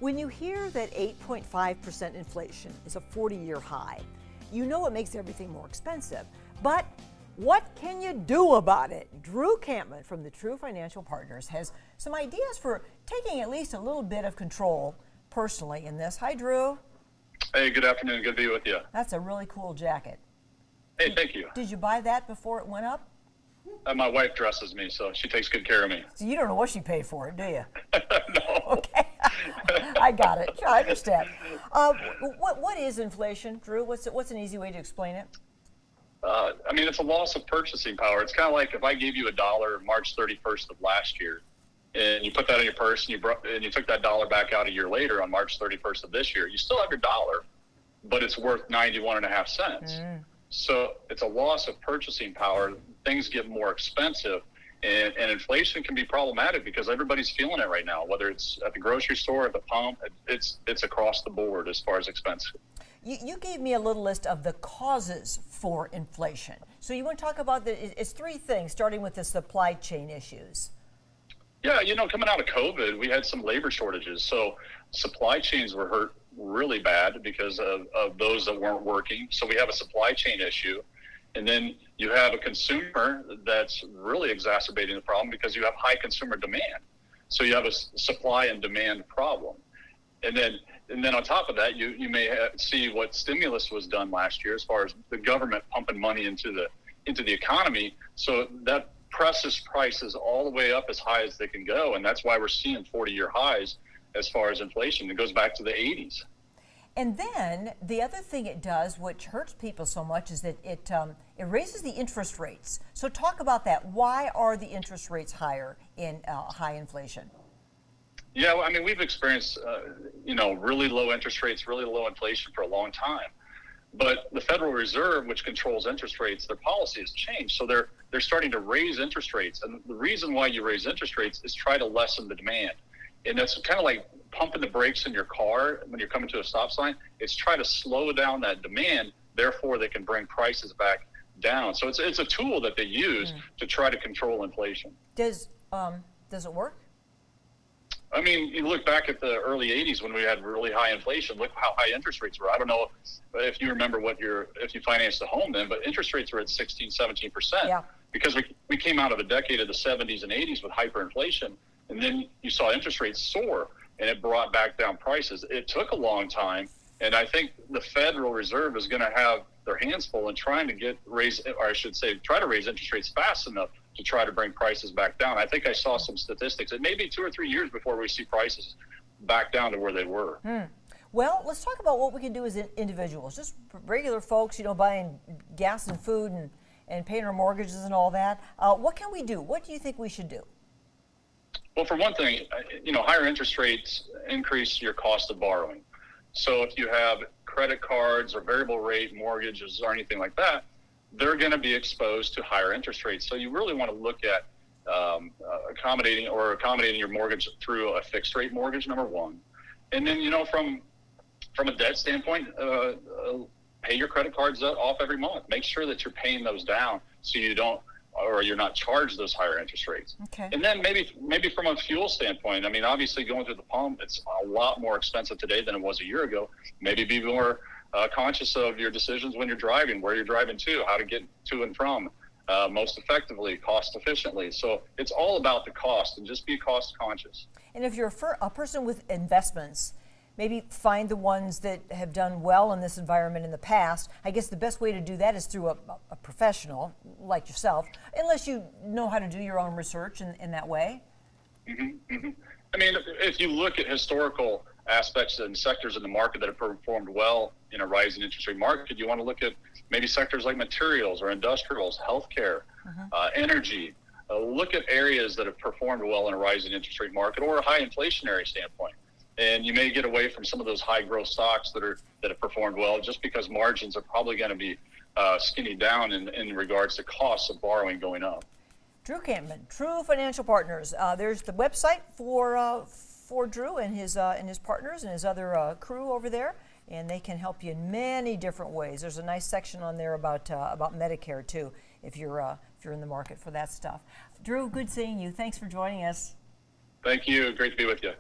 When you hear that 8.5% inflation is a 40-year high, you know it makes everything more expensive. But what can you do about it? Drue Kampmann from the Drue Financial Partners has some ideas for taking at least a little bit of control personally in this. Hi, Drue. Hey, good afternoon. Good to be with you. That's a really cool jacket. Hey, thank you. Did you buy that before it went up? My wife dresses me, so she takes good care of me. So you don't know what she paid for it, do you? No. Okay. I got it. I understand. What is inflation, Drue? What's an easy way to explain it? I mean, it's a loss of purchasing power. It's kind of like if I gave you $1 March 31st of last year, and you put that in your purse, and you took that dollar back out a year later on March 31st of this year, you still have your dollar, but it's worth 91.5 cents. So it's a loss of purchasing power. Things get more expensive, and inflation can be problematic because everybody's feeling it right now, whether it's at the grocery store, at the pump. It's across the board as far as expense. You gave me a little list of the causes for inflation. So you want to talk about it's three things, starting with the supply chain issues. Yeah, coming out of COVID, we had some labor shortages. So supply chains were hurt really bad because of those that weren't working. So we have a supply chain issue. And then you have a consumer that's really exacerbating the problem because you have high consumer demand. So you have a supply and demand problem. And then on top of that, you may see what stimulus was done last year as far as the government pumping money into the economy. So that presses prices all the way up as high as they can go. And that's why we're seeing 40-year highs as far as inflation. It goes back to the 80s. And then the other thing it does, which hurts people so much, is that it raises the interest rates. So talk about that. Why are the interest rates higher in high inflation? Yeah, well, I mean, we've experienced, really low interest rates, really low inflation for a long time. But the Federal Reserve, which controls interest rates, their policy has changed. So they're starting to raise interest rates. And the reason why you raise interest rates is try to lessen the demand. And that's kind of like pumping the brakes in your car when you're coming to a stop sign. It's try to slow down that demand. Therefore, they can bring prices back down. So it's a tool that they use to try to control inflation. Does it work? I mean, you look back at the early 80s when we had really high inflation. Look how high interest rates were. I don't know if you remember if you financed a home then, but interest rates were at 16, 17%. Yeah. Because we came out of a decade of the 70s and 80s with hyperinflation, and then you saw interest rates soar, and it brought back down prices. It took a long time, and I think the Federal Reserve is going to have their hands full in trying to try to raise interest rates fast enough to try to bring prices back down. I think I saw some statistics. It may be 2 or 3 years before we see prices back down to where they were. Well, let's talk about what we can do as individuals, just regular folks, buying gas and food and paying our mortgages and all that. What can we do? What do you think we should do? Well, for one thing, higher interest rates increase your cost of borrowing. So if you have credit cards or variable rate mortgages or anything like that, they're going to be exposed to higher interest rates. So you really want to look at accommodating your mortgage through a fixed rate mortgage, number one. And then, from a debt standpoint, pay your credit cards off every month. Make sure that you're paying those down so you're not charged those higher interest rates. Okay. And then maybe from a fuel standpoint, I mean, obviously going through the pump, it's a lot more expensive today than it was a year ago. Maybe be more conscious of your decisions when you're driving, where you're driving to, how to get to and from most effectively, cost efficiently. So it's all about the cost, and just be cost conscious. And if you're a person with investments, maybe find the ones that have done well in this environment in the past. I guess the best way to do that is through a professional like yourself, unless you know how to do your own research in that way. I mean, if you look at historical aspects and sectors in the market that have performed well in a rising interest rate market, you want to look at maybe sectors like materials or industrials, healthcare, energy. Look at areas that have performed well in a rising interest rate market or a high inflationary standpoint. And you may get away from some of those high growth stocks that have performed well just because margins are probably going to be skinny down in regards to costs of borrowing going up. Drue Kampmann, Drue Financial Partners. There's the website for Drue and his partners and his other crew over there, and they can help you in many different ways. There's a nice section on there about Medicare too, if you're in the market for that stuff. Drue, good seeing you. Thanks for joining us. Thank you. Great to be with you.